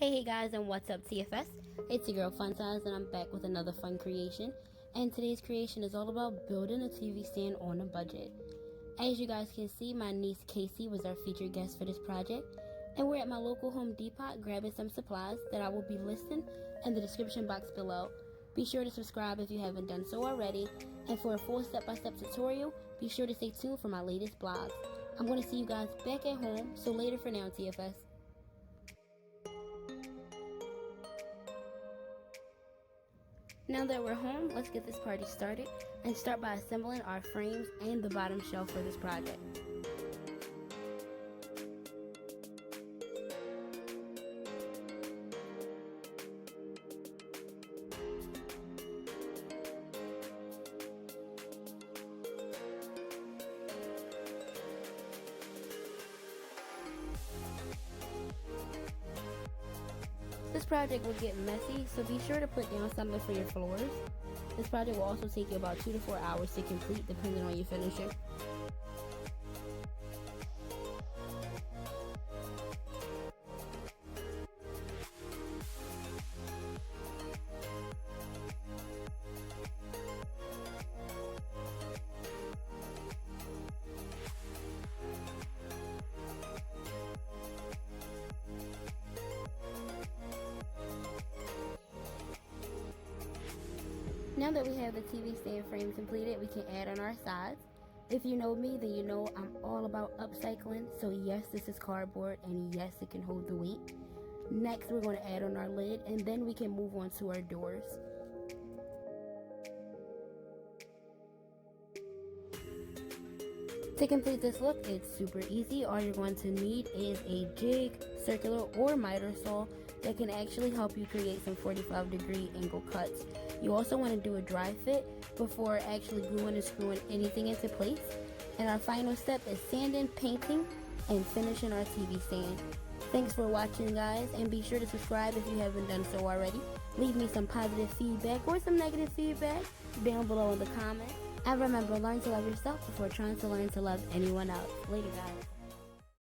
Hey guys, and what's up TFS? It's your girl Funsize and I'm back with another fun creation. And today's creation is all about building a TV stand on a budget. As you guys can see, my niece Casey was our featured guest for this project. And we're at my local Home Depot grabbing some supplies that I will be listing in the description box below. Be sure to subscribe if you haven't done so already. And for a full step-by-step tutorial, be sure to stay tuned for my latest vlogs. I'm going to see you guys back at home, so later for now TFS. Now that we're home, let's get this party started and start by assembling our frames and the bottom shelf for this project. This project will get messy, so be sure to put down something for your floors. This project will also take you about 2 to 4 hours to complete, depending on your finisher. Now that we have the TV stand frame completed, we can add on our sides. If you know me, then you know I'm all about upcycling. So yes, this is cardboard, and yes, it can hold the weight. Next, we're going to add on our lid, and then we can move on to our doors. To complete this look, it's super easy. All you're going to need is a jig, circular, or miter saw that can actually help you create some 45-degree angle cuts. You also want to do a dry fit before actually gluing and screwing anything into place. And our final step is sanding, painting, and finishing our TV stand. Thanks for watching guys, and be sure to subscribe if you haven't done so already. Leave me some positive feedback or some negative feedback down below in the comments. And remember, learn to love yourself before trying to learn to love anyone else. Later guys.